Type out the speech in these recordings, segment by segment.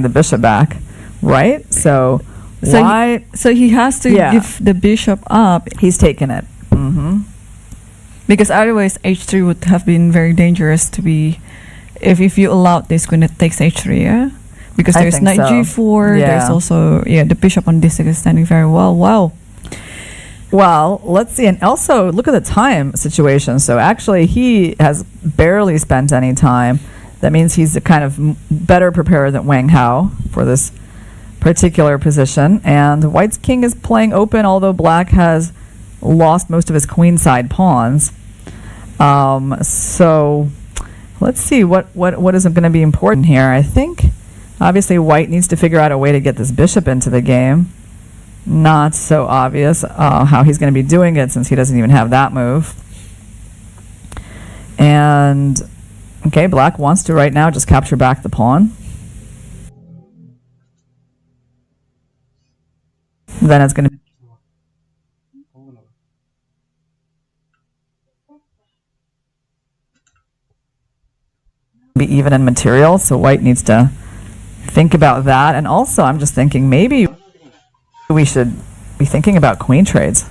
the bishop back, right? So why? So he has to give the bishop up. He's taken it. Because otherwise h3 would have been very dangerous to be, if you allowed this queen it takes h3, yeah? Because there's knight g4, there's also, the bishop on d6 is standing very well. Wow. Well, let's see. And also, look at the time situation. So actually, he has barely spent any time. That means he's a kind of better prepared than Wang Hao for this particular position. And White's king is playing open, although Black has lost most of his queenside pawns. So let's see what is going to be important here. I think, obviously, White needs to figure out a way to get this bishop into the game. Not so obvious how he's going to be doing it since he doesn't even have that move. And, okay, Black wants to right now just capture back the pawn. Then it's going to be even in material, so White needs to think about that. And also, I'm just thinking maybe we should be thinking about queen trades.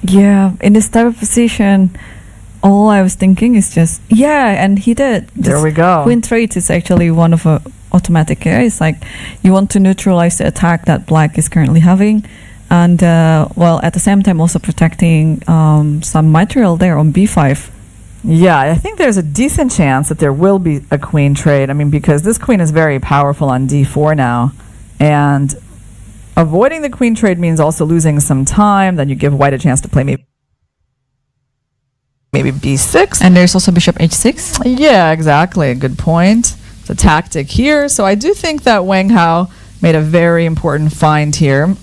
Yeah, in this type of position, all I was thinking is just, and he did. There we go. Queen trades is actually one of a automatic. It's like you want to neutralize the attack that Black is currently having, and well, at the same time also protecting some material there on b5. Yeah, I think there's a decent chance that there will be a queen trade. I mean, because this queen is very powerful on d4 now, and avoiding the queen trade means also losing some time. Then you give White a chance to play maybe b6. And there's also bishop h6. Yeah, exactly. Good point. It's a tactic here. So I do think that Wang Hao made a very important find here,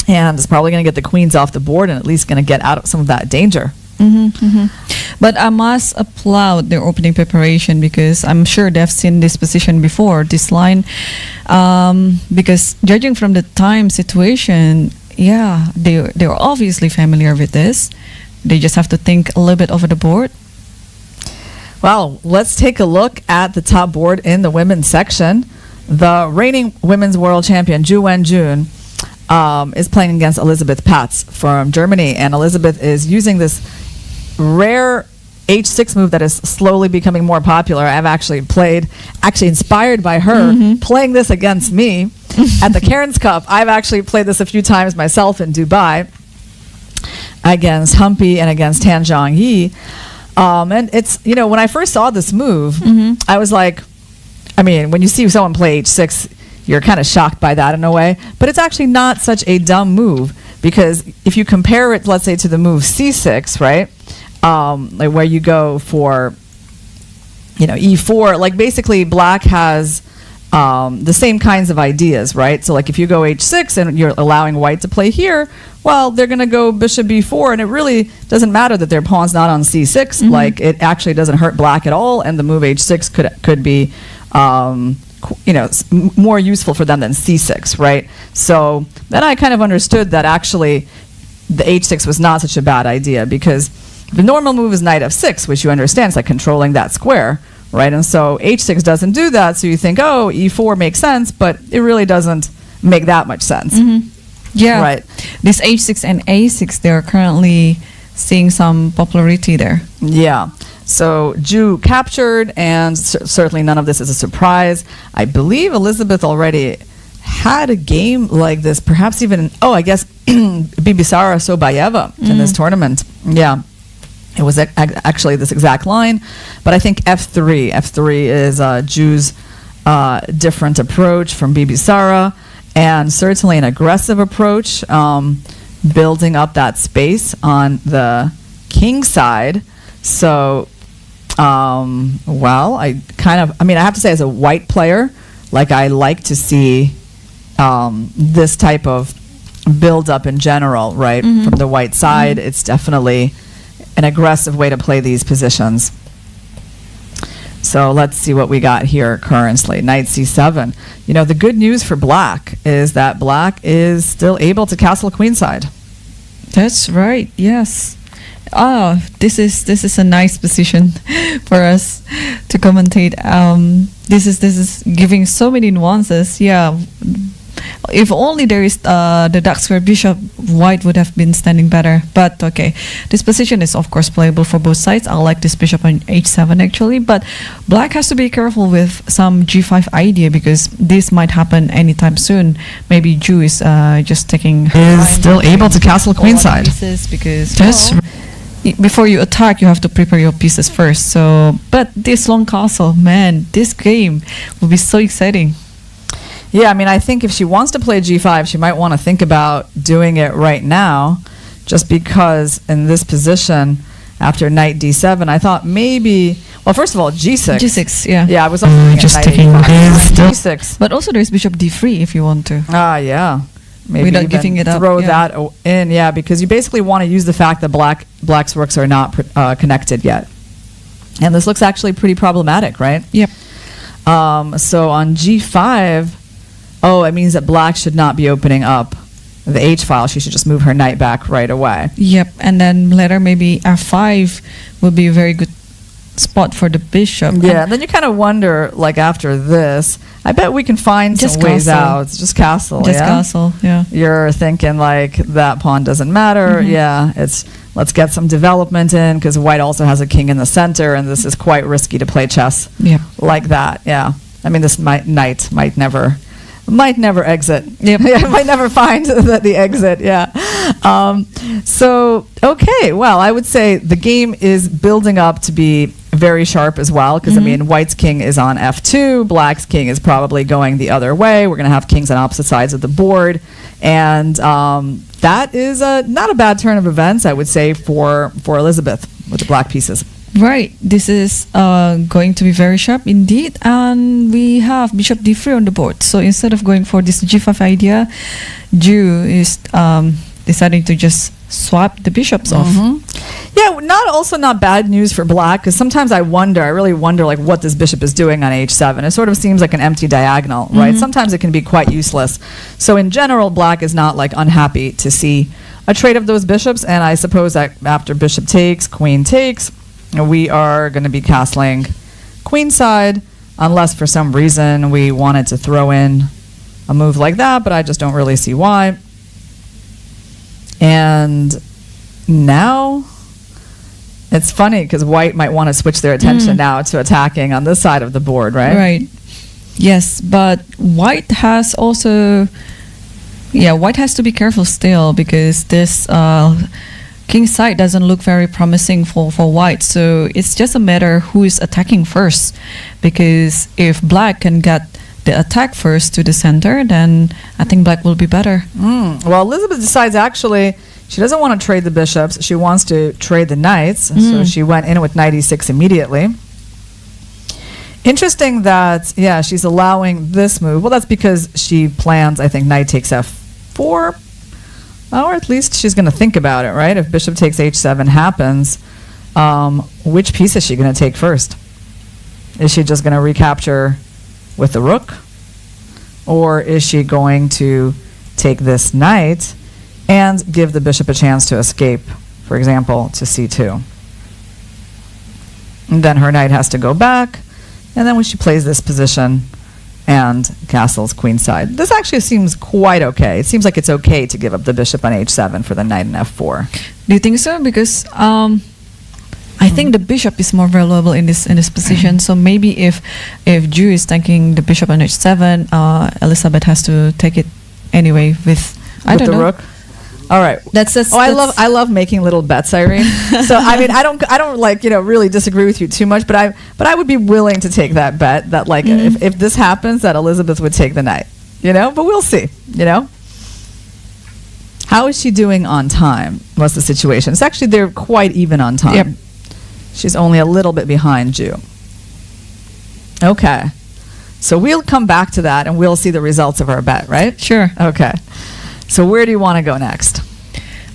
and is probably going to get the queens off the board and at least going to get out of some of that danger. But I must applaud their opening preparation, because I'm sure they've seen this position before, this line, because judging from the time situation, they're obviously familiar with this. They just have to think a little bit over the board. Well, let's take a look at the top board in the women's section. The reigning women's world champion, Zhu Wenjun, is playing against Elisabeth Patz from Germany, and Elisabeth is using this rare h6 move that is slowly becoming more popular. I've actually inspired by her, playing this against me at the Cairns Cup. I've actually played this a few times myself in Dubai against Humpy and against Tan Zhongyi. And it's, when I first saw this move, I was like, I mean, when you see someone play h6, you're kind of shocked by that in a way, but it's actually not such a dumb move, because if you compare it, let's say, to the move c6, right, like where you go for, e4, like basically Black has the same kinds of ideas, right? So like if you go h6 and you're allowing White to play here, well, they're going to go bishop b4, and it really doesn't matter that their pawn's not on c6. Like it actually doesn't hurt Black at all, and the move h6 could be more useful for them than c6, right? So then I kind of understood that actually the h6 was not such a bad idea, because the normal move is knight f6, which you understand is like controlling that square, right? And so h6 doesn't do that, so you think, oh, e4 makes sense, but it really doesn't make that much sense. Yeah, right. This h6 and a6, they're currently seeing some popularity there. Yeah. So Zhu captured, and certainly none of this is a surprise. I believe Elisabeth already had a game like this, perhaps even, I guess, Bibisara Sobayeva in this tournament. Yeah, it was actually this exact line, but I think f3 is Zhu's different approach from Bibisara, and certainly an aggressive approach, building up that space on the king side. So well, I have to say, as a White player, like, I like to see this type of build up in general, right? From the White side, it's definitely an aggressive way to play these positions. So let's see what we got here currently. Knight c7. The good news for Black is that Black is still able to castle queenside. That's right, yes. This is a nice position for us to commentate. This is giving so many nuances. Yeah. If only there is the dark square bishop, white would have been standing better. But okay, this position is of course playable for both sides. I like this bishop on h7 actually, but black has to be careful with some g5 idea because this might happen anytime soon. Maybe Ju is just taking her Is still able to castle queenside. Because Just before you attack, you have to prepare your pieces first. So, but this long castle, man, this game will be so exciting. Yeah, I mean, I think if she wants to play g5, she might want to think about doing it right now, just because in this position, after knight d7, I thought maybe, well, first of all, g6. G6, yeah. Yeah, I was also thinking just knight taking a5, this. g6. But also there's bishop d3 if you want to. Ah, yeah. Maybe Without even giving it up, throw yeah. that in, yeah, because you basically want to use the fact that black's rooks are not connected yet. And this looks actually pretty problematic, right? Yep. So on g5, oh, it means that black should not be opening up the h file. She should just move her knight back right away. Yep. And then later maybe f5 would be a very good spot for the bishop. Yeah, and then you kind of wonder, like after this, I bet we can find Just some ways castle. out. Just castle, Just yeah? castle, yeah. You're thinking like that pawn doesn't matter. Mhm. Yeah, it's let's get some development in because white also has a king in the center, and this is quite risky to play chess Yep. like that. Yeah, I mean this knight might never exit. Yep. Yeah, might never find the exit. Yeah. So okay, well, I would say the game is building up to be very sharp as well because Mhm. I mean white's king is on f2, black's king is probably going the other way. We're going to have kings on opposite sides of the board, and that is not a bad turn of events, I would say, for Elizabeth with the black pieces. Right. This is going to be very sharp indeed. And we have bishop d3 on the board. So instead of going for this g5 idea, Ju is deciding to just swap the bishops off. Mhm. Yeah, not bad news for black because sometimes I really wonder like what this bishop is doing on h7. It sort of seems like an empty diagonal, right? Mhm. Sometimes it can be quite useless. So in general, black is not like unhappy to see a trade of those bishops, and I suppose that after bishop takes, queen takes, we are going to be castling queenside unless for some reason we wanted to throw in a move like that, but I just don't really see why. And now it's funny because white might want to switch their attention now to attacking on this side of the board, right? Right. Yes, but white has also, white has to be careful still because this king side doesn't look very promising for white. So it's just a matter who is attacking first, because if black can get the attack first to the center, then I think black will be better. Well, Elizabeth decides actually she doesn't want to trade the bishops. She wants to trade the knights. So she went in with knight e6 immediately. Interesting that, yeah, she's allowing this move. Well, that's because she plans, I think, knight takes f4. Or at least she's going to think about it, right? If bishop takes h7 happens, which piece is she going to take first? Is she just going to recapture with the rook? Or is she going to take this knight and give the bishop a chance to escape, for example, to c2? And then her knight has to go back, and then when she plays this position and castles queenside. This actually seems quite okay. It seems like it's okay to give up the bishop on h7 for the knight in f4. Do you think so? Because I think the bishop is more valuable in this position. So maybe if Ju is taking the bishop on h7, Elizabeth has to take it anyway with I don't the know. rook. All right. That's I love making little bets, Irene. So I mean, I don't like, really disagree with you too much, but I would be willing to take that bet that like if this happens that Elizabeth would take the knight, but we'll see, How is she doing on time? What's the situation? It's actually they're quite even on time. Yep. She's only a little bit behind Ju. Okay. So we'll come back to that and we'll see the results of our bet, right? Sure. Okay. So where do you want to go next?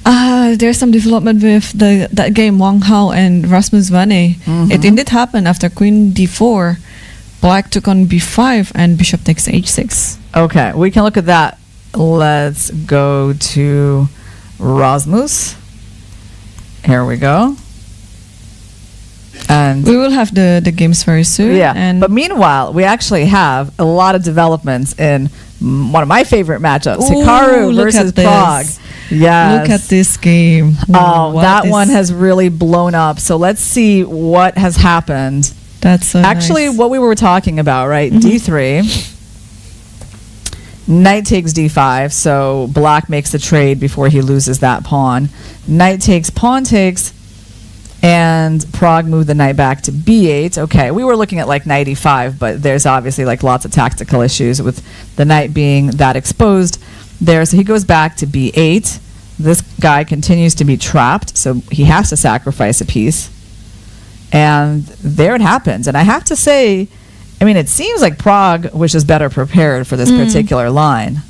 There's some development with that game Wang Hao and Rasmus Vane. It indeed happened after queen d4. Black took on b5 and bishop takes h6. Okay, we can look at that. Let's go to Rasmus. Here we go. And We will have the games very soon. yeah, And but meanwhile, we actually have a lot of developments in one of my favorite matchups, Ooh, Hikaru look versus at this. Prague. Yes. look at this game. Oh, What that is- one has really blown up. So let's see what has happened. That's so Actually, nice. what we were talking about, right? Mhm. D3. Knight takes D5, so black makes the trade before he loses that pawn. Knight takes, pawn takes, and Prague moved the knight back to B8. Okay, we were looking at like knight E5, but there's obviously like lots of tactical issues with the knight being that exposed there. So he goes back to B8. This guy continues to be trapped, so he has to sacrifice a piece. And there it happens. And I have to say, I mean, it seems like Prague was just better prepared for this particular line.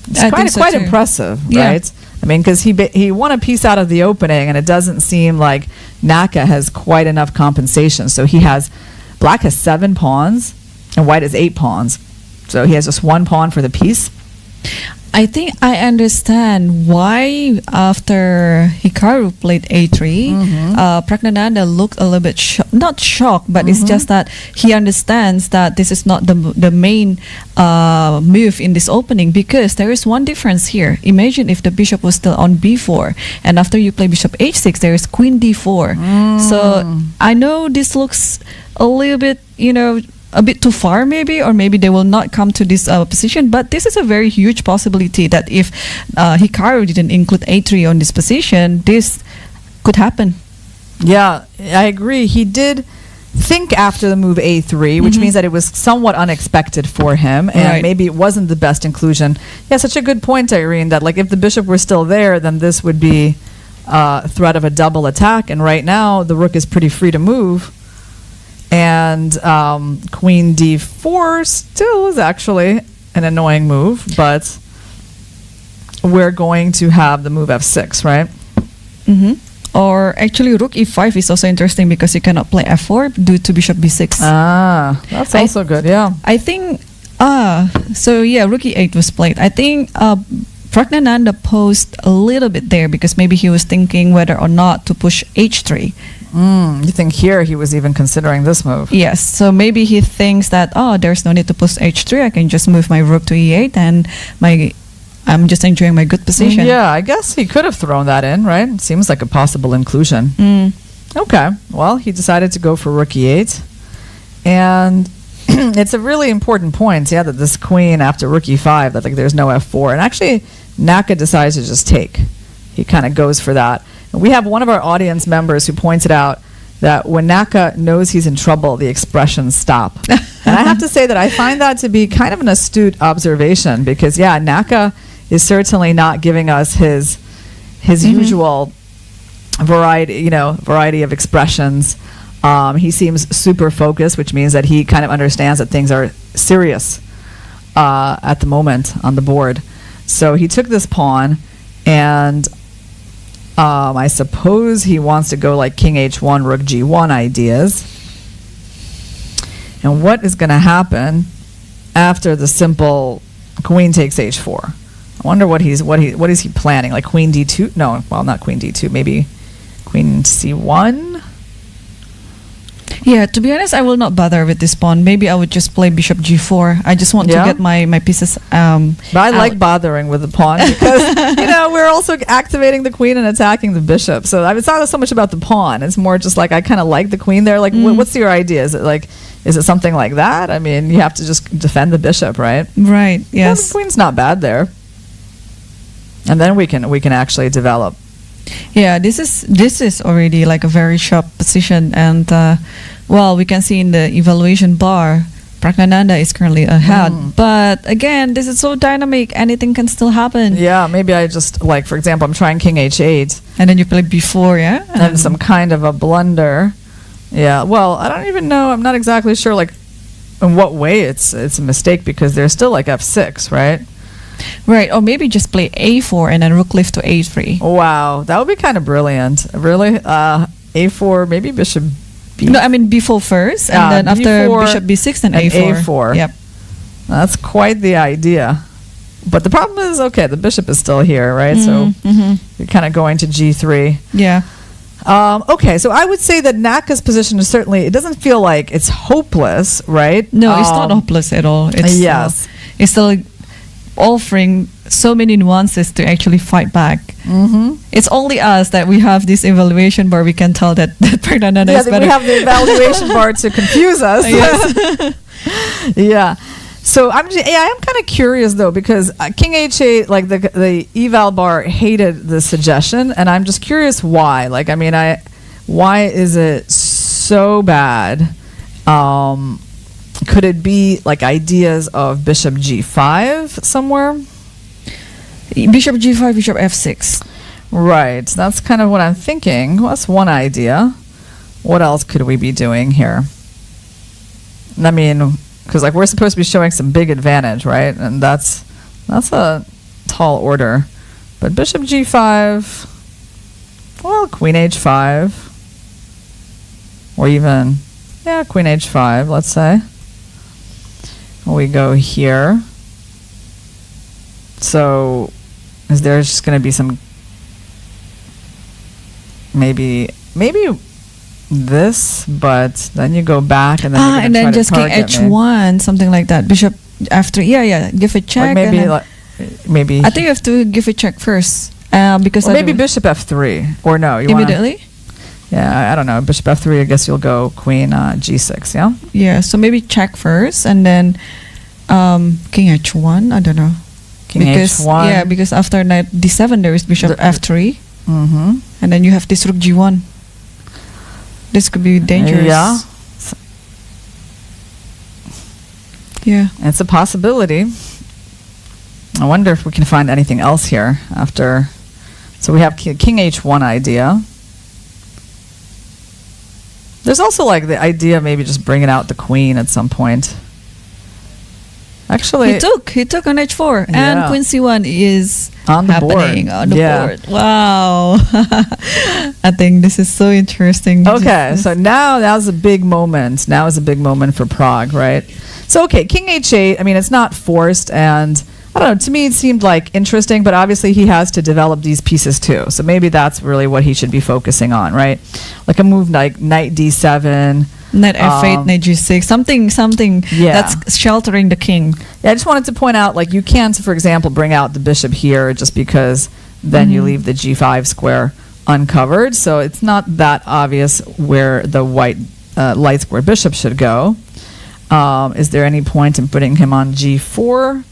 It's I quite, think so quite too. impressive, Yeah. right? I mean, because he won a piece out of the opening, and it doesn't seem like Naka has quite enough compensation. So black has 7 pawns, and white has 8 pawns. So he has just 1 pawn for the piece. I think I understand why after Hikaru played A3, Pragnananda looked a little bit not shocked, but it's just that he understands that this is not the main move in this opening, because there is one difference here. Imagine if the bishop was still on B4, and after you play bishop H6, there is queen D4. So I know this looks a little bit, a bit too far maybe, or maybe they will not come to this position, but this is a very huge possibility that if Hikaru didn't include A3 on this position, this could happen. Yeah, I agree. He did think after the move A3, which means that it was somewhat unexpected for him, and Right. maybe it wasn't the best inclusion. Yeah, such a good point, Irene, that like if the bishop were still there, then this would be threat of a double attack, and right now the rook is pretty free to move. And queen D4 still is actually an annoying move, but we're going to have the move F6, right? Or actually, rook E5 is also interesting because you cannot play F4 due to bishop B6. Ah, that's also good, yeah. I think, so yeah, rook E8 was played. I think Pragnananda posed a little bit there because maybe he was thinking whether or not to push H3. You think here he was even considering this move? Yes, so maybe he thinks that, there's no need to push H3, I can just move my rook to E8 and I'm just enjoying my good position. Yeah, I guess he could have thrown that in, right? Seems like a possible inclusion. Okay, well, he decided to go for rook E8. And it's a really important point, yeah, that this queen after rook E5, that like there's no F4. And actually, Naka decides to just take. He kind of goes for that. And we have one of our audience members who pointed out that when Naka knows he's in trouble, the expressions stop. And I have to say that I find that to be kind of an astute observation because, yeah, Naka is certainly not giving us his usual variety of expressions. He seems super focused, which means that he kind of understands that things are serious at the moment on the board. So he took this pawn, and I suppose he wants to go like king h1, rook g1 ideas. And what is going to happen after the simple queen takes h4? I wonder what is he planning? Like queen d2? No, well, not queen d2. Maybe queen c1. Yeah, to be honest, I will not bother with this pawn. Maybe I would just play bishop g4. I just want to get my pieces. But I like bothering with the pawn because we're also activating the queen and attacking the bishop. So it's not so much about the pawn. It's more just like I kind of like the queen there. Like, what's your idea? Is it something like that? I mean, you have to just defend the bishop, right? Right. Yes. Well, the queen's not bad there, and then we can actually develop. Yeah, this is already like a very sharp position, and we can see in the evaluation bar, Pragnananda is currently ahead. But again, this is so dynamic; anything can still happen. Yeah, maybe I just like, for example, I'm trying king h8, and then you play b4, yeah, and some kind of a blunder. Yeah, well, I don't even know. I'm not exactly sure, like, in what way it's a mistake because there's still like f6, right? Right, or maybe just play a4 and then rook lift to a3. Wow, that would be kind of brilliant. Really, a4, maybe bishop b. No, I mean b4 first, and then after b4 bishop b6, then and a4. a4. Yep. That's quite the idea. But the problem is, okay, the bishop is still here, right? So you're kind of going to g3. Yeah. Okay, so I would say that Naka's position is certainly, it doesn't feel like it's hopeless, right? No, it's not hopeless at all. It's yes. It's still offering so many nuances to actually fight back. Mm-hmm. It's only us that we have this evaluation bar. We can tell that Fernanda is better. We have the evaluation bar to confuse us. Yes. Yeah. So I'm kind of curious though, because King H8, like the eval bar hated the suggestion, and I'm just curious why. Like, I mean, why is it so bad? Could it be like ideas of Bishop G5 somewhere? Bishop G5, Bishop F6. Right. That's kind of what I'm thinking. Well, that's one idea. What else could we be doing here? I mean, because like we're supposed to be showing some big advantage, right? And that's a tall order. But Bishop G5, well, Queen H5, or even, Queen H5, let's say. We go here. So is there just going to be some, maybe this, but then you go back and then you're and then try just to King H1, something like that. Bishop after, give a check. Or maybe I think you have to give a check first, because or maybe Bishop F3, or no, you immediately. I don't know. Bishop F3. I guess you'll go Queen G6. Yeah. Yeah. So maybe check first, and then King H1. I don't know. King H1. Yeah, because after Knight D7 there is Bishop F3, mm-hmm. and then you have this Rook G1. This could be dangerous. Yeah. Yeah. It's a possibility. I wonder if we can find anything else here after. So we have King H1 idea. There's also like the idea of maybe just bringing out the queen at some point. Actually, he took on H4, and Queen C1 is on the happening board. on the board. Wow. I think this is so interesting. Okay, so now's a big moment. Now is a big moment for Prague, right? So okay, King H8, I mean, it's not forced, and I don't know, to me it seemed like interesting, but obviously he has to develop these pieces too. So maybe that's really what he should be focusing on, right? Like a move like Knight D7, Knight F8, Knight G6, something that's sheltering the king. Yeah, I just wanted to point out, like, you can, for example, bring out the bishop here just because then you leave the G5 square uncovered. So it's not that obvious where the white light square bishop should go. Is there any point in putting him on G4?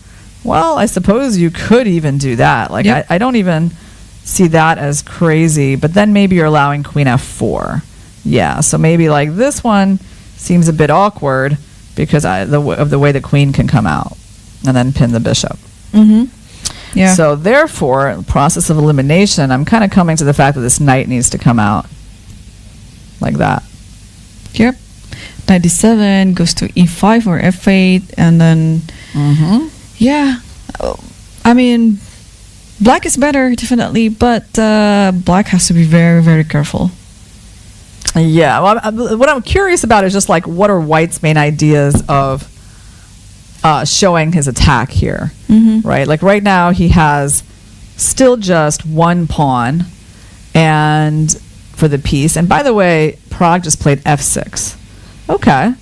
Well, I suppose you could even do that. Like, I don't even see that as crazy. But then maybe you're allowing Queen F4. Yeah, so maybe like this one seems a bit awkward because of the way the queen can come out and then pin the bishop. Mm-hmm. Yeah. So therefore, process of elimination, I'm kind of coming to the fact that this knight needs to come out like that. Yep. Knight D7 goes to E5 or F8, and then I mean, black is better definitely, but black has to be very, very careful. Yeah, well, what I'm curious about is just like what are White's main ideas of showing his attack here, right? Like right now he has still just one pawn, and for the piece. And by the way, Prague just played F6. Okay,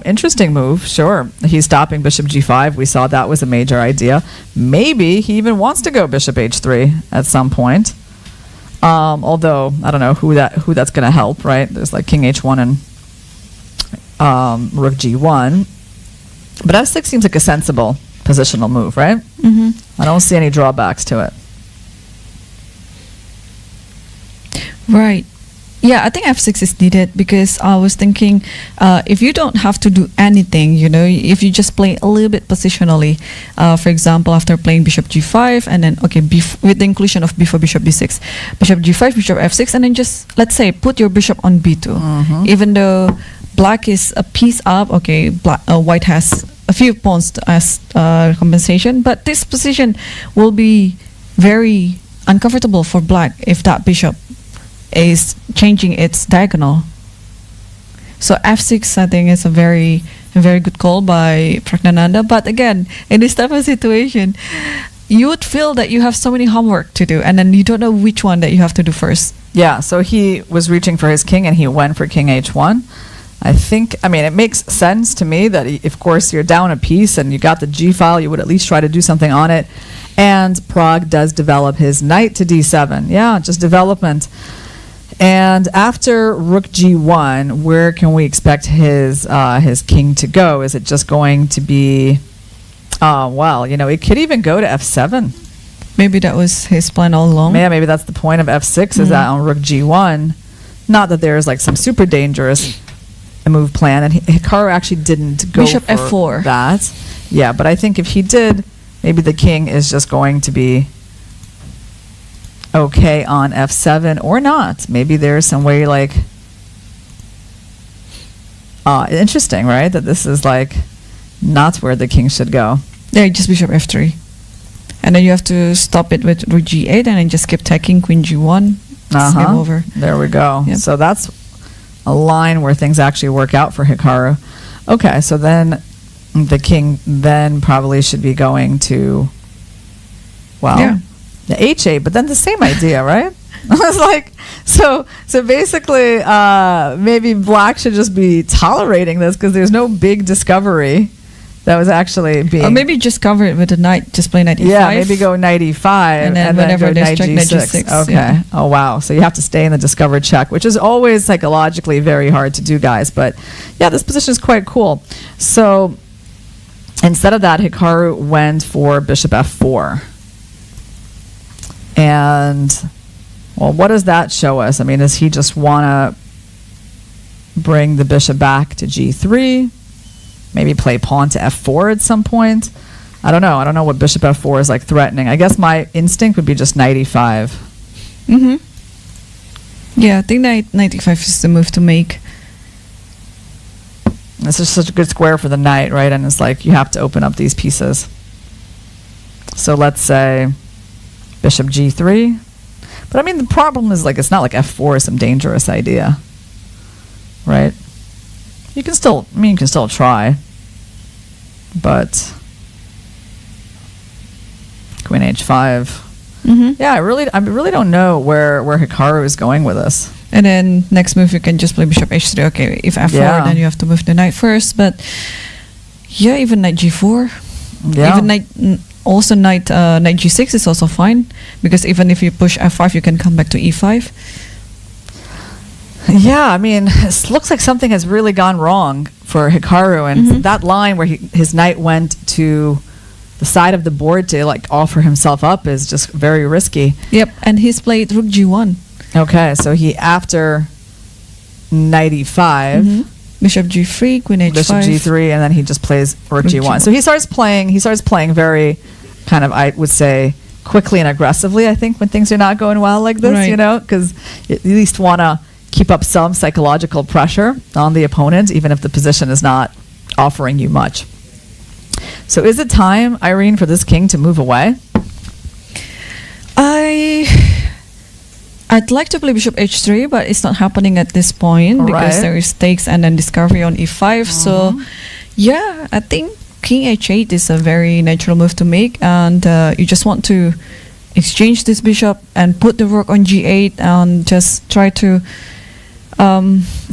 interesting move. Sure, he's stopping Bishop G5. We saw that was a major idea. Maybe he even wants to go Bishop H3 at some point. Although I don't know who that's going to help, right? There's like King H1 and Rook G1, but F6 seems like a sensible positional move, right? I don't see any drawbacks to it. Right. Yeah, I think F6 is needed because I was thinking if you don't have to do anything, if you just play a little bit positionally, for example, after playing Bishop G5 and then, with the inclusion of before Bishop B6, Bishop G5, Bishop F6, and then just, let's say, put your bishop on B2. Even though black is a piece up, white has a few pawns as compensation, but this position will be very uncomfortable for black if that bishop is changing its diagonal. So F6, I think, is a very good call by Pragnananda. But again, in this type of situation, you would feel that you have so many homework to do, and then you don't know which one that you have to do first. Yeah, so he was reaching for his king and he went for king h1. I mean, it makes sense to me that, of course, you're down a piece and you got the G file, you would at least try to do something on it. And Prague does develop his knight to d7. Yeah, just development. And after rook g1, where can we expect his king to go? Is it just going to be, it could even go to f7. Maybe that was his plan all along. Yeah, maybe that's the point of f6, is that on rook g1. Not that there's like some super dangerous move plan, and Hikaru actually didn't go Bishop for f4. that. Yeah, but I think if he did, maybe the king is just going to be okay on f7 or not. Maybe there's some way like interesting, right? That this is like not where the king should go. Yeah, just bishop f3. And then you have to stop it with rook g8 and then just keep attacking queen g1. It's game over. There we go. Yep. So that's a line where things actually work out for Hikaru. Okay, so then the king then probably should be going to, the h8, but then the same idea, right? I was like, so basically, maybe black should just be tolerating this because there's no big discovery that was actually being... Or maybe just cover it with a knight, just play knight e5. Yeah, maybe go knight e5 and then go knight g6. Okay. Yeah. Oh, wow. So you have to stay in the discovered check, which is always psychologically very hard to do, guys. But yeah, this position is quite cool. So instead of that, Hikaru went for bishop f4. And, well, what does that show us? I mean, does he just want to bring the bishop back to g3? Maybe play pawn to f4 at some point? I don't know. I don't know what bishop f4 is like threatening. I guess my instinct would be just knight e5. Yeah, I think knight e5 is the move to make. This is such a good square for the knight, right? And it's like you have to open up these pieces. So let's say bishop g3. But I mean, the problem is like it's not like f4 is some dangerous idea, right? You can still try, but queen h5. Yeah, I really don't know where Hikaru is going with this. And then next move you can just play bishop h3. Okay, if f4, then you have to move the knight first. But yeah, even knight g4. Yeah. Even knight g6 is also fine, because even if you push f5, you can come back to e5. Yeah, I mean, it looks like something has really gone wrong for Hikaru, and that line where his knight went to the side of the board to like offer himself up is just very risky. Yep, and he's played rook g1. Okay, so he after knight e5, bishop g3, queen h5, bishop g3, and then he just plays rook g1. So he starts playing very kind of, I would say, quickly and aggressively. I think when things are not going well like this, right. You know, because you at least want to keep up some psychological pressure on the opponent, even if the position is not offering you much. So is it time, Irene, for this king to move away? I'd like to play bishop h3, but it's not happening at this point because there is takes and then discovery on e5. So yeah, I think king h8 is a very natural move to make, and you just want to exchange this bishop and put the rook on g8 and just try to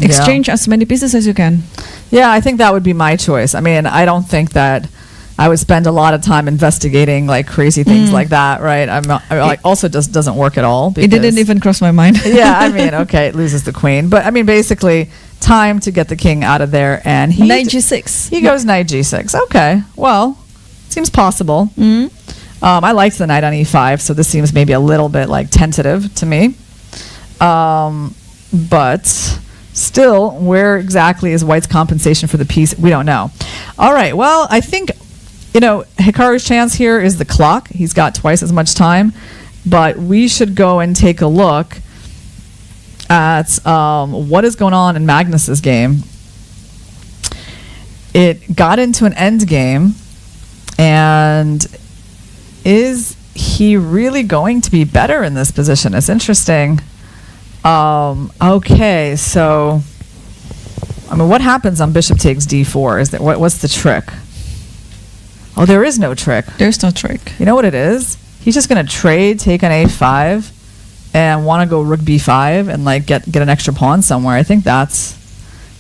exchange as many pieces as you can. Yeah, I think that would be my choice. I mean, I don't think that I would spend a lot of time investigating like crazy things like that, right? Also just doesn't work at all. It didn't even cross my mind. Yeah, I mean, okay, it loses the queen, but I mean, basically, time to get the king out of there, and knight g6. He goes knight g6. Okay, well, seems possible. I liked the knight on e5, so this seems maybe a little bit like tentative to me. But still, where exactly is white's compensation for the piece? We don't know. All right, well, I think, Hikaru's chance here is the clock. He's got twice as much time, but we should go and take a look at what is going on in Magnus's game. It got into an end game, and is he really going to be better in this position? It's interesting. Okay, so I mean, what happens on bishop takes d4? Is that what's the trick? Oh, there is no trick. There's no trick. You know what it is? He's just going to trade, take on a5, and want to go rook b5 and like get an extra pawn somewhere. I think that's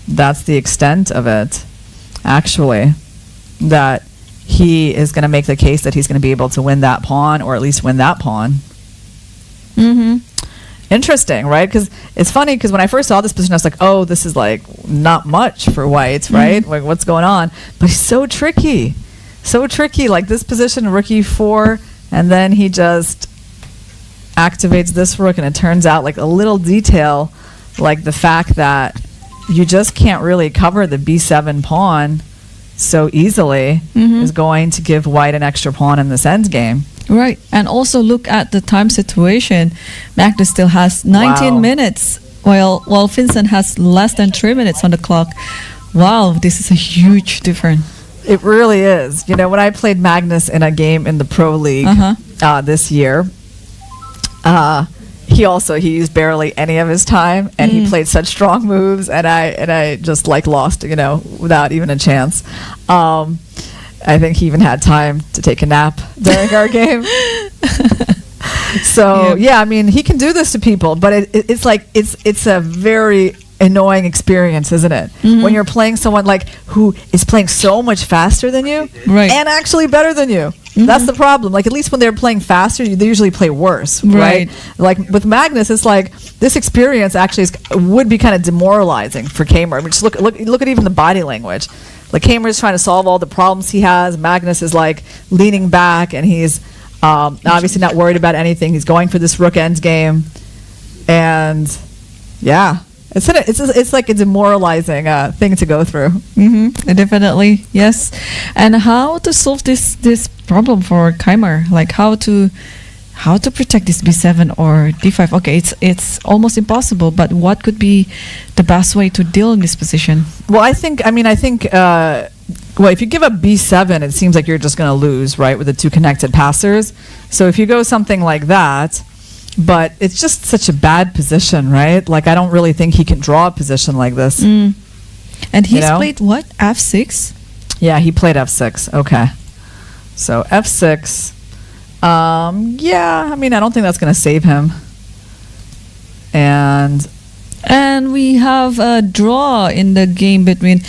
the extent of it, actually, that he is going to make the case that he's going to be able to win that pawn, or at least win that pawn. Interesting, right? Because it's funny, because when I first saw this position, I was like, oh, this is like not much for white, right? Like, what's going on? But he's so tricky. Like this position, rook e4, and then he just activates this rook, and it turns out like a little detail, like the fact that you just can't really cover the b7 pawn so easily is going to give white an extra pawn in this endgame. Right. And also look at the time situation. Magnus still has 19 minutes, while Vincent has less than 3 minutes on the clock. Wow, this is a huge difference. It really is. You know, when I played Magnus in a game in the Pro League this year, he used barely any of his time, and he played such strong moves, and I just like lost, you know, without even a chance. I think he even had time to take a nap during our game. So yeah, I mean, he can do this to people, but it's like it's a very annoying experience, isn't it? When you're playing someone like who is playing so much faster than you, and actually better than you. That's the problem. Like, at least when they're playing faster, they usually play worse, right? Like with Magnus, it's like this experience actually would be kind of demoralizing for Kamer. I mean, just look at even the body language. Like, Kamer is trying to solve all the problems he has. Magnus is like leaning back, and he's obviously not worried about anything. He's going for this rook end game, and yeah. It's like a demoralizing thing to go through. Definitely, yes. And how to solve this problem for Kamer? Like how to protect this b7 or d5? Okay, it's almost impossible. But what could be the best way to deal in this position? Well, I think if you give up b7, it seems like you're just going to lose, right, with the two connected passers. So if you go something like that. But it's just such a bad position, right? Like, I don't really think he can draw a position like this. And he's played what? f6? Yeah, he played f6. Okay. So f6. Yeah, I mean, I don't think that's going to save him. And we have a draw in the game between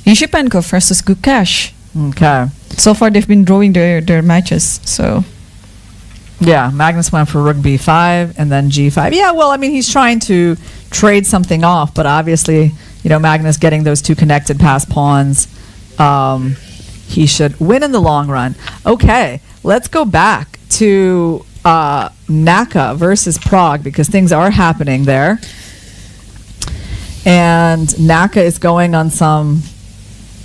Yushipenko versus Gukesh. Okay. So far, they've been drawing their matches, so... Yeah, Magnus went for rook b5 and then g5. Yeah, well, I mean, he's trying to trade something off, but obviously, you know, Magnus getting those two connected pass pawns, he should win in the long run. Okay, let's go back to Naka versus Prague, because things are happening there. And Naka is going on some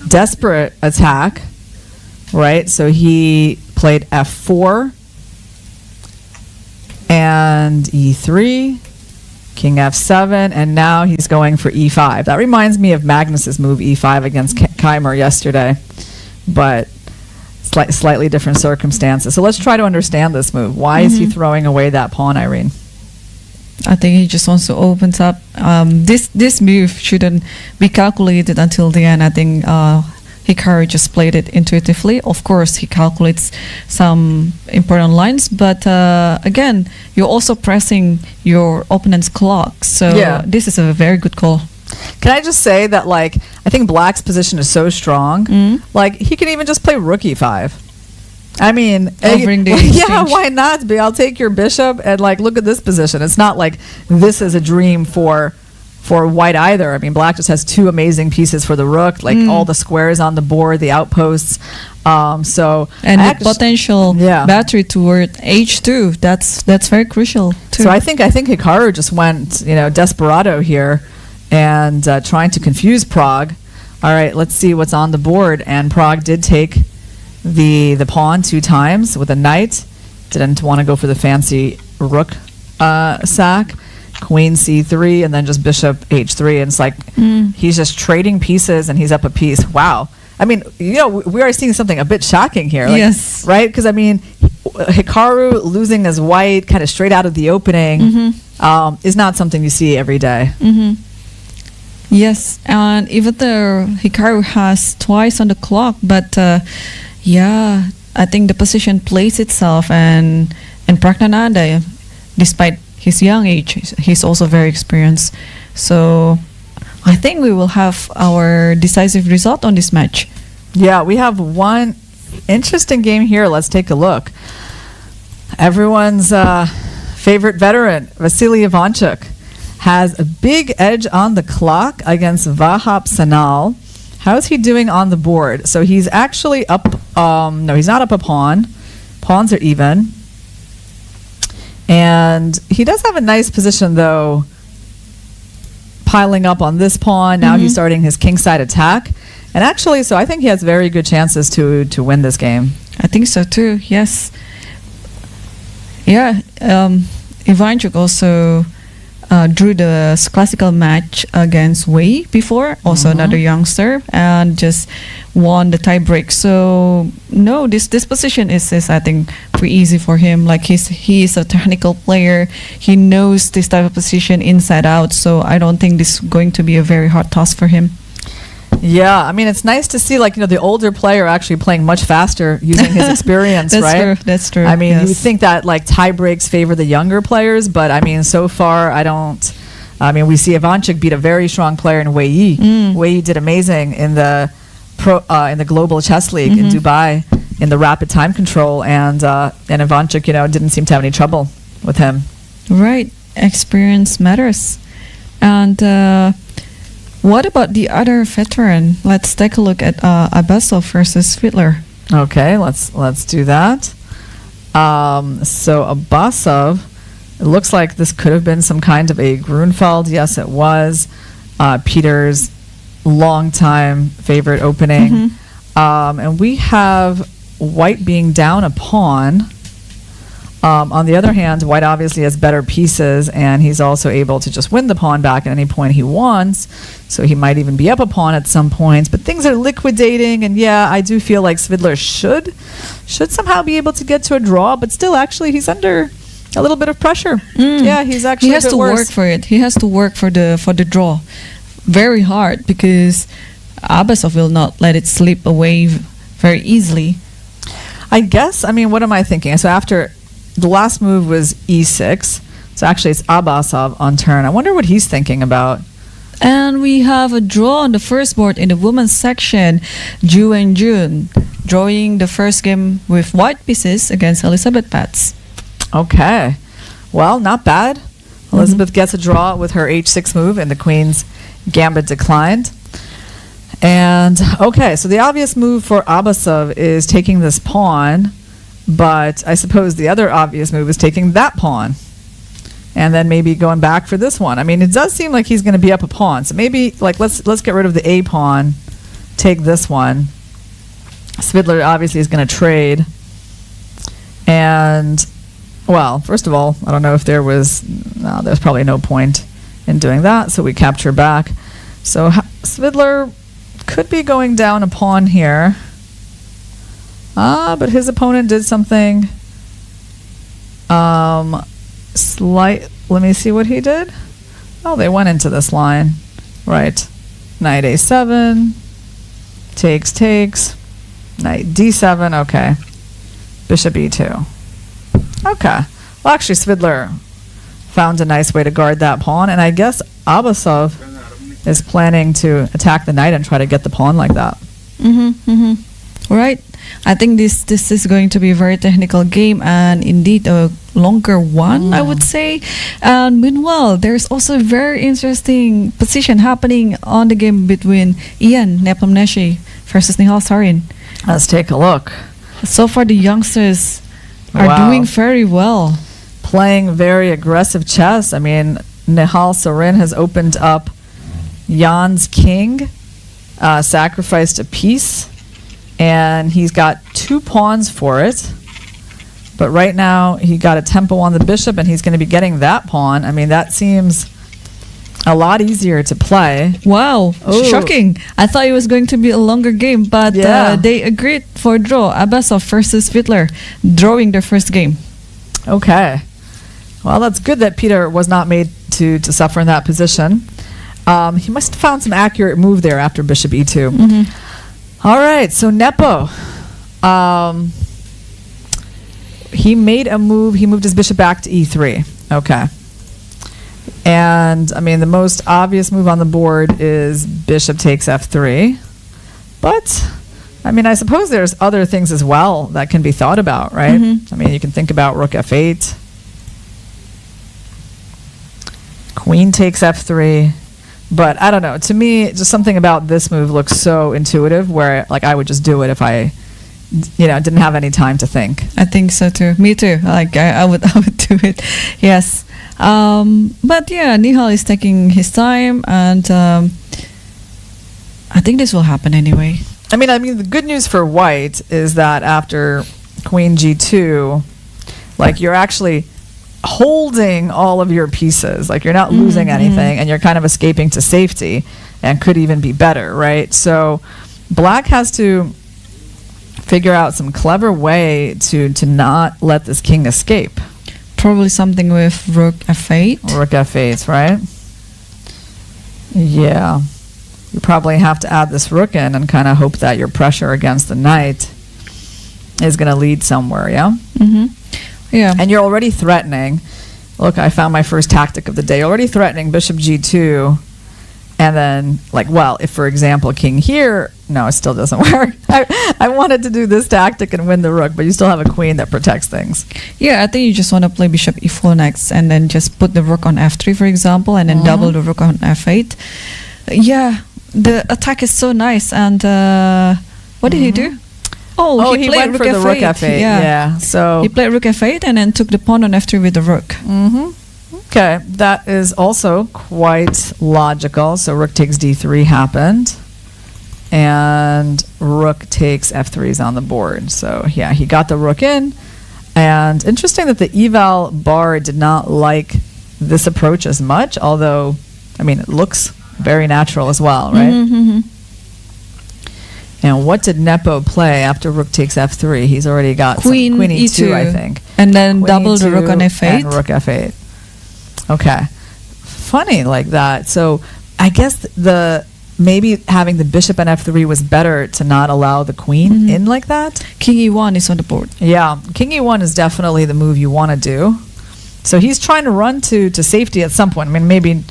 desperate attack, right? So he played f4. And e3, king f7, and now he's going for e5. That reminds me of Magnus's move e5 against Kamer yesterday, but slightly different circumstances. So let's try to understand this move. Why is he throwing away that pawn, Irene? I think he just wants to open up. This move shouldn't be calculated until the end. I think Hikaru just played it intuitively. Of course, he calculates some important lines, but again, you're also pressing your opponent's clock. So this is a very good call. Can I just say that, like, I think Black's position is so strong. Like, he can even just play rook e5. I mean, yeah, why not? I'll take your bishop and, like, look at this position. It's not like this is a dream for white either. I mean, Black just has two amazing pieces for the rook, like all the squares on the board, the outposts. And the potential battery toward h2. That's very crucial too. So I think Hikaru just went, you know, desperado here and trying to confuse Prague. All right, let's see what's on the board. And Prague did take the pawn 2 times with a knight. Didn't want to go for the fancy rook sack. Queen c3 and then just bishop h3, and it's like he's just trading pieces and he's up a piece. Wow. I mean, you know, we are seeing something a bit shocking here. Like, yes. Right? Because, I mean, Hikaru losing as white kind of straight out of the opening is not something you see every day. Yes, and even though Hikaru has twice on the clock, but I think the position plays itself, and Pragnananda, despite his young age, he's also very experienced. So I think we will have our decisive result on this match. Yeah, we have one interesting game here. Let's take a look. Everyone's favorite veteran, Vasily Ivanchuk, has a big edge on the clock against Vahap Sanal. How's he doing on the board? So he's actually up. No, he's not up a pawn. Pawns are even. And he does have a nice position, though, piling up on this pawn. Now he's starting his kingside attack. And actually, so I think he has very good chances to win this game. I think so too, yes. Yeah, Ivanchuk also drew the classical match against Wei before, also another youngster, and just won the tie break. So no, this position is I think pretty easy for him. Like he's a technical player. He knows this type of position inside out. So I don't think this is going to be a very hard task for him. Yeah, I mean, it's nice to see, like, you know, the older player actually playing much faster using his experience, That's right? true, that's true. I mean, yes. you would think that, like, tie breaks favor the younger players, but, I mean, so far, we see Ivanchuk beat a very strong player in Wei Yi. Wei Yi did amazing in the Global Chess League in Dubai in the rapid time control, and Ivanchuk, you know, didn't seem to have any trouble with him. Right, experience matters. And what about the other veteran? Let's take a look at Abasov versus Fiedler. Okay, let's do that. So Abasov, it looks like this could have been some kind of a Grunfeld. Yes, it was. Peter's longtime favorite opening. And we have White being down a pawn. On the other hand, White obviously has better pieces, and he's also able to just win the pawn back at any point he wants. So he might even be up a pawn at some points. But things are liquidating, and yeah, I do feel like Svidler should somehow be able to get to a draw. But still, actually, he's under a little bit of pressure. Yeah, he's actually he has a bit to worse. work for it. He has to work for the draw, very hard, because Abasov will not let it slip away very easily. I guess. I mean, what am I thinking? So after the last move was e6. So actually it's Abasov on turn. I wonder what he's thinking about. And we have a draw on the first board in the women's section. Ju and Jun drawing the first game with white pieces against Elizabeth Pats. Okay. Well, not bad. Elizabeth gets a draw with her h6 move and the queen's gambit declined. And okay, so the obvious move for Abasov is taking this pawn. But I suppose the other obvious move is taking that pawn and then maybe going back for this one. I mean, it does seem like he's going to be up a pawn. So maybe, like, let's get rid of the A pawn, take this one. Svidler obviously is going to trade. And, well, first of all, I don't know if there's probably no point in doing that. So we capture back. So Svidler could be going down a pawn here. But his opponent did something let me see what he did. Oh, they went into this line. Right. Knight a7. Takes. Knight d7. Okay. Bishop e2. Okay. Well, actually, Svidler found a nice way to guard that pawn. And I guess Abasov is planning to attack the knight and try to get the pawn like that. Right. I think this is going to be a very technical game and indeed a longer one, I would say. And meanwhile, there's also a very interesting position happening on the game between Ian Nepomniachtchi versus Nihal Sarin. Let's take a look. So far, the youngsters are doing very well. Playing very aggressive chess. I mean, Nihal Sarin has opened up Jan's king, sacrificed a piece. And he's got 2 pawns for it. But right now, he got a tempo on the bishop, and he's going to be getting that pawn. I mean, that seems a lot easier to play. Wow. Ooh. Shocking. I thought it was going to be a longer game, but they agreed for a draw. Abasov versus Fiedler, drawing their first game. Okay. Well, that's good that Peter was not made to suffer in that position. He must have found some accurate move there after bishop e2. All right, so Nepo, he made a move. He moved his bishop back to e3. Okay, And, I mean, the most obvious move on the board is bishop takes f3. But, I mean, I suppose there's other things as well that can be thought about, right? I mean, you can think about rook f8. Queen takes f3. But I don't know. To me, just something about this move looks so intuitive where, like, I would just do it if I, didn't have any time to think. I think so too. Me too. Like I would do it. Yes. But yeah, Nihal is taking his time, and I think this will happen anyway. I mean, the good news for white is that after queen g2, like, you're actually holding all of your pieces. Like, you're not losing anything, and you're kind of escaping to safety, and could even be better, right? So black has to figure out some clever way to not let this king escape. Probably something with rook f8. Rook f8, right? Yeah. You probably have to add this rook in and kind of hope that your pressure against the knight is going to lead somewhere, yeah? Yeah. And you're already threatening. Look, I found my first tactic of the day. You're already threatening bishop g2. And then, like, well, if, for example, king here, no, it still doesn't work. I wanted to do this tactic and win the rook, but you still have a queen that protects things. Yeah, I think you just want to play bishop e4 next, and then just put the rook on f3, for example, and then double the rook on f8. Yeah, the attack is so nice. And what did he do? Oh, he played went for the rook f8. Yeah. So he played rook f8 and then took the pawn on f3 with the rook. Okay, that is also quite logical. So rook takes d3 happened, and rook takes f3 is on the board. So yeah, he got the rook in, and interesting that the eval bar did not like this approach as much, although, I mean, it looks very natural as well, right? And what did Nepo play after rook takes f3? He's already got Queen e2, I think. And then Queen double the E2 rook on f8. and rook f8. Okay. Funny like that. So I guess maybe having the bishop on f3 was better to not allow the queen in like that. King e1 is on the board. Yeah, king e1 is definitely the move you want to do. So he's trying to run to safety at some point. I mean, maybe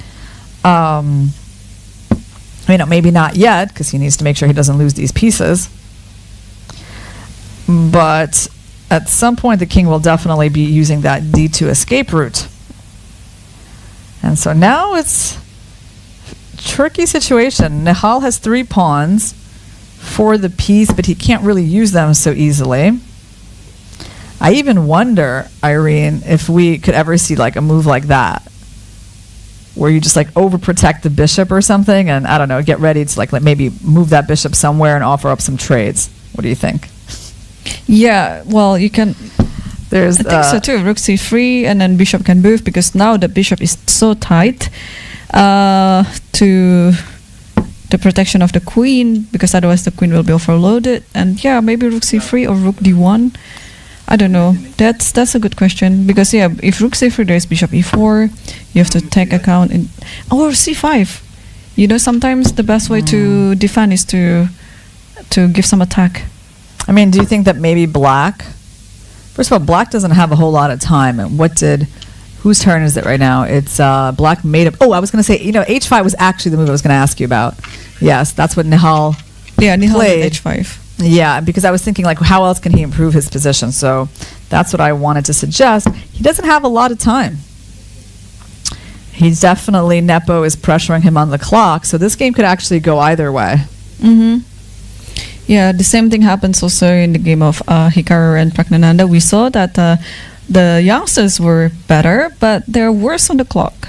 maybe not yet, because he needs to make sure he doesn't lose these pieces. But at some point, the king will definitely be using that d2 escape route. And so now it's a tricky situation. Nihal has 3 pawns for the piece, but he can't really use them so easily. I even wonder, Irene, if we could ever see like a move like that, where you just like overprotect the bishop or something, and I don't know, get ready to like maybe move that bishop somewhere and offer up some trades. What do you think? Yeah, well, you can. I think so too. Rook c3, and then bishop can move, because now the bishop is so tight to the protection of the queen, because otherwise the queen will be overloaded. And yeah, maybe rook c3 or rook d1. I don't know. That's a good question, because yeah, if rook c3, there is bishop e4. You have to take account in, or c5. Sometimes the best way to defend is to give some attack. I mean, do you think that maybe black? First of all, black doesn't have a whole lot of time. And whose turn is it right now? It's black made up. Oh, I was going to say, h5 was actually the move I was going to ask you about. Yes, that's what Nihal played. Did h5. Yeah, because I was thinking, like, how else can he improve his position? So that's what I wanted to suggest. He doesn't have a lot of time. He's definitely, Nepo is pressuring him on the clock, so this game could actually go either way. Yeah, the same thing happens also in the game of Hikaru and Pragnananda. We saw that the youngsters were better, but they're worse on the clock.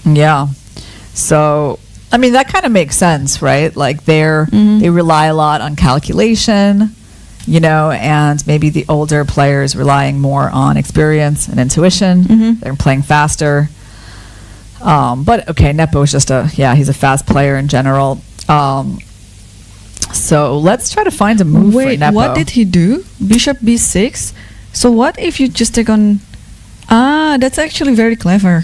Yeah. So, I mean, that kind of makes sense, right? Like, they rely a lot on calculation, and maybe the older players relying more on experience and intuition. They're playing faster. But, okay, Nepo is just he's a fast player in general. So let's try to find a move for Nepo. What did he do? Bishop b6. So what if you just take on... that's actually very clever.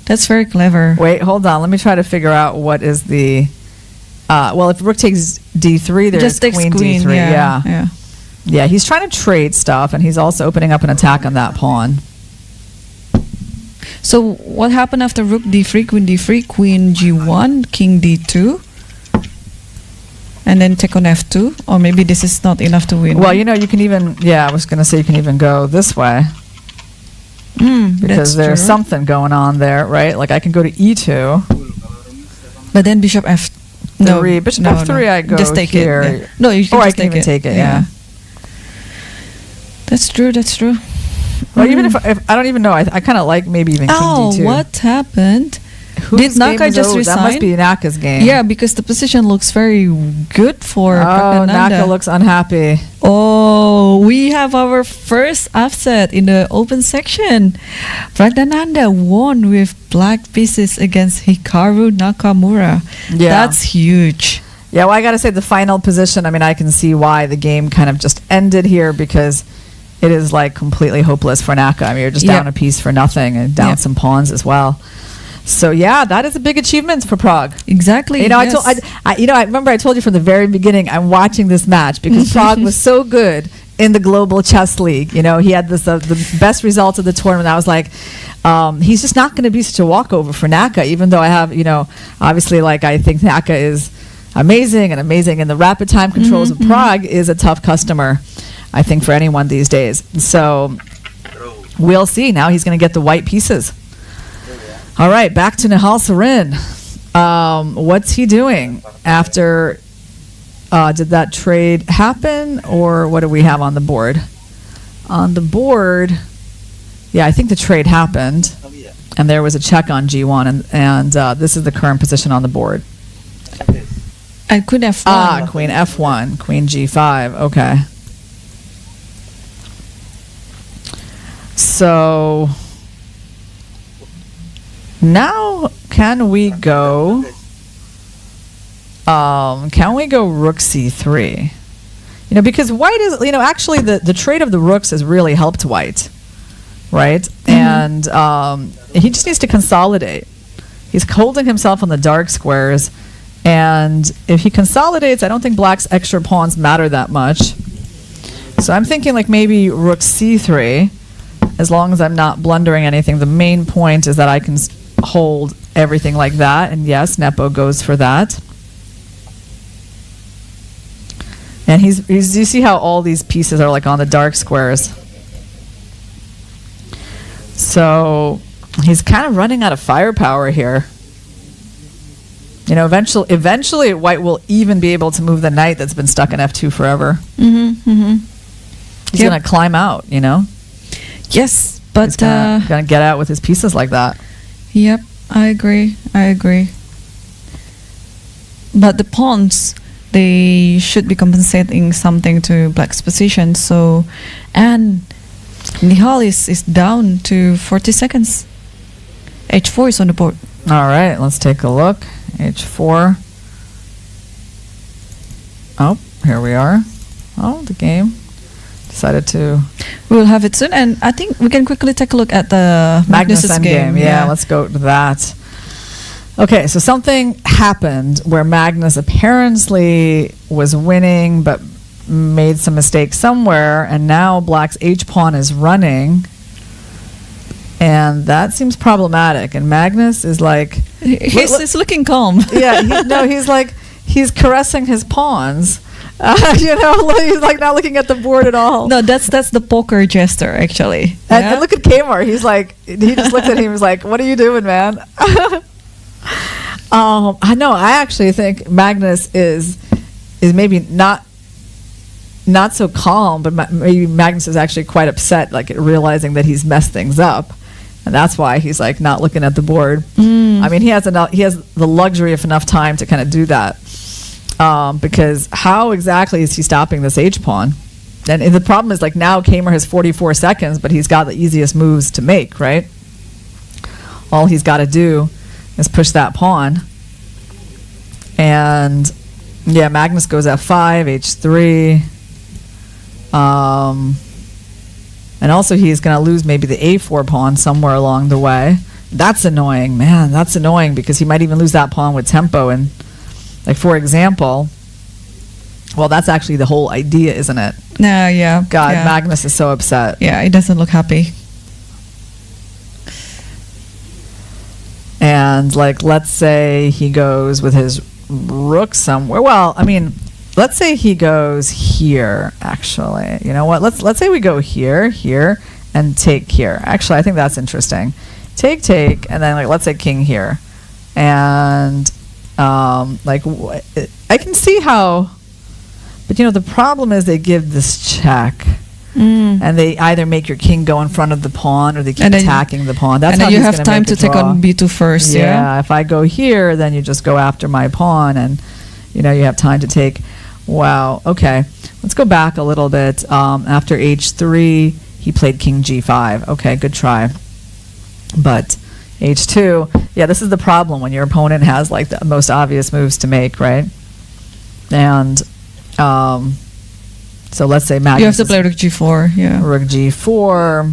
That's very clever. Wait, hold on. Let me try to figure out what is the... if rook takes d3, there's just queen d3. Yeah, he's trying to trade stuff, and he's also opening up an attack on that pawn. So what happened after rook d3, queen d3, queen g1, king d2, and then take on f2? Or maybe this is not enough to win. Well, you know, you can even, I was going to say you can even go this way. Because there's something going on there, right? Like I can go to e2. But then bishop f. No, bishop f3. I go just take here. It. Yeah. No, you can or just I can even take it. Yeah. That's true. That's true. Well, even if I don't even know, I kind of like maybe even king d2. What happened? Whose Did Naka just resign? That must be Naka's game. Yeah, because the position looks very good for Pragnanandha. Naka looks unhappy. Oh, we have our first upset in the open section. Pragnanandha won with black pieces against Hikaru Nakamura. Yeah. That's huge. Yeah, well, I got to say the final position, I mean, I can see why the game kind of just ended here because it is like completely hopeless for Naka. I mean, you're just down a piece for nothing and down some pawns as well. So yeah, that is a big achievement for Prague. Exactly. You know, yes. I remember I told you from the very beginning I'm watching this match because Prague was so good in the Global Chess League. You know, he had this the best results of the tournament. I was like, he's just not going to be such a walkover for Naka, even though I have, you know, obviously like I think Naka is amazing, and the rapid time controls of Prague is a tough customer, I think, for anyone these days. So we'll see. Now he's going to get the white pieces. All right, back to Nihal Sarin. What's he doing after? Did that trade happen, or what do we have on the board? On the board, yeah, I think the trade happened, and there was a check on G1, and this is the current position on the board. And queen f1. Queen f1, queen g5. Okay. So now can we go rook c3? You know, because white is, you know, actually the trade of the rooks has really helped white, right? And he just needs to consolidate. He's holding himself on the dark squares, and if he consolidates, I don't think black's extra pawns matter that much. So I'm thinking like maybe rook c3, as long as I'm not blundering anything. The main point is that I can hold everything like that, and yes, Nepo goes for that. And you see how all these pieces are like on the dark squares. So he's kind of running out of firepower here. You know, eventually white will even be able to move the knight that's been stuck in f2 forever. He's going to climb out, you know? Yes, but he's going to get out with his pieces like that. Yep, I agree. But the pawns, they should be compensating something to black's position. So, and Nihal is down to 40 seconds. h4 is on the board. All right, let's take a look. h4. Oh, here we are. Oh, the game decided to... We'll have it soon, and I think we can quickly take a look at the Magnus's game. Yeah, let's go to that. Okay, so something happened where Magnus apparently was winning, but made some mistakes somewhere, and now black's h-pawn is running, and that seems problematic. And Magnus is like... He's looking calm. Yeah, he's caressing his pawns. You know, he's like not looking at the board at all. No, that's the poker gesture, actually. And look at Kamar. He's like, he just looked at him and was like, what are you doing, man? I know. I actually think Magnus is maybe not so calm, but maybe Magnus is actually quite upset, like realizing that he's messed things up. And that's why he's like not looking at the board. I mean, he has the luxury of enough time to kind of do that. Because how exactly is he stopping this h-pawn? And the problem is, like, now Kamar has 44 seconds, but he's got the easiest moves to make, right? All he's got to do is push that pawn. And, yeah, Magnus goes f5, h3. And also he's going to lose maybe the a4 pawn somewhere along the way. That's annoying, man. That's annoying because he might even lose that pawn with tempo. And, like, for example, well, that's actually the whole idea, isn't it? Yeah. God, Magnus is so upset. Yeah, he doesn't look happy. And like, let's say he goes with his rook somewhere. Well, I mean, let's say he goes here, actually. You know what? Let's say we go here, and take here. Actually, I think that's interesting. Take, and then like, let's say king here. And like, I can see how, but you know, the problem is they give this check. And they either make your king go in front of the pawn, or they keep attacking the pawn. That's and how then you he's have gonna time make to a take draw. on b2 first. Yeah, if I go here, then you just go after my pawn, and you know, you have time to take. Wow. Okay, let's go back a little bit. After h3, he played king g5. Okay, good try. But h2, yeah, this is the problem when your opponent has like the most obvious moves to make, right? And so let's say Magnus You have to play rook g4. Yeah. rook g4.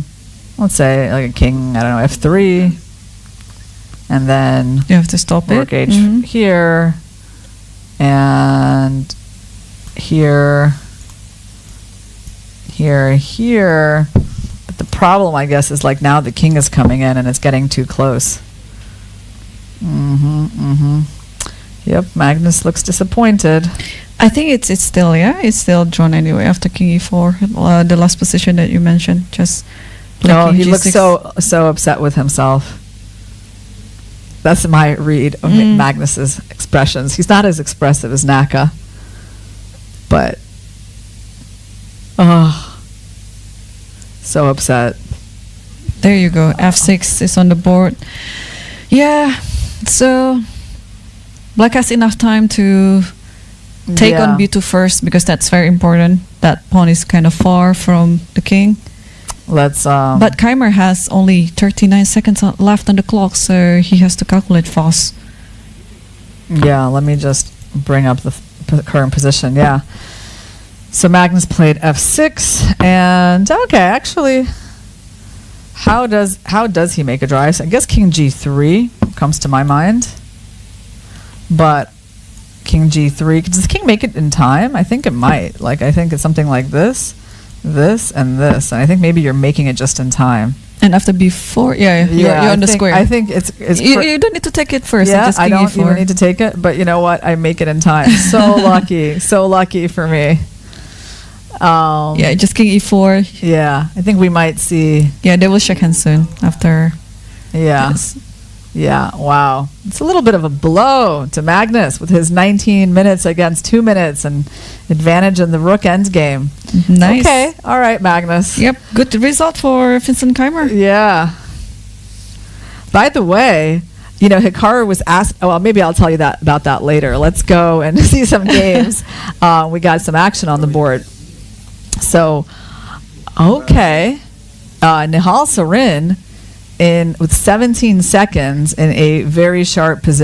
Let's say like a king, I don't know, f3, and then You have to stop rook it. h here, and here. But the problem, I guess, is like now the king is coming in and it's getting too close. Yep, Magnus looks disappointed. I think it's still it's still drawn anyway after king e4. The last position that you mentioned, just No, king he looks g6. so upset with himself. That's my read of Magnus's expressions. He's not as expressive as Naka, but so upset. There you go. f6 is on the board. Yeah, so Black has enough time to take on b2 first, because that's very important. That pawn is kind of far from the king. Let's. But Keimer has only 39 seconds left on the clock, so he has to calculate fast. Yeah, let me just bring up the current position. Yeah. So Magnus played f6, and okay, actually, how does he make a draw? I guess king g3 comes to my mind, but king g3, does the king make it in time? I think it might. Like, I think it's something like this, and this, and I think maybe you're making it just in time. And after b4, you're on the square. I think it's you don't need to take it first. Yeah, just I king don't e4. even need to take it, but you know what? I make it in time. So lucky for me. Just king e4. Yeah, I think we might see. Yeah, they will shake hands soon after. Yeah. Yes. Yeah, wow. It's a little bit of a blow to Magnus with his 19 minutes against 2 minutes and advantage in the rook endgame. Nice. Okay, all right, Magnus. Yep, good result for Vincent Keimer. Yeah. By the way, you know, Hikaru was asked, well, maybe I'll tell you about that later. Let's go and see some games. We got some action on the board. So, okay. Nihal Sarin with 17 seconds in a very sharp position.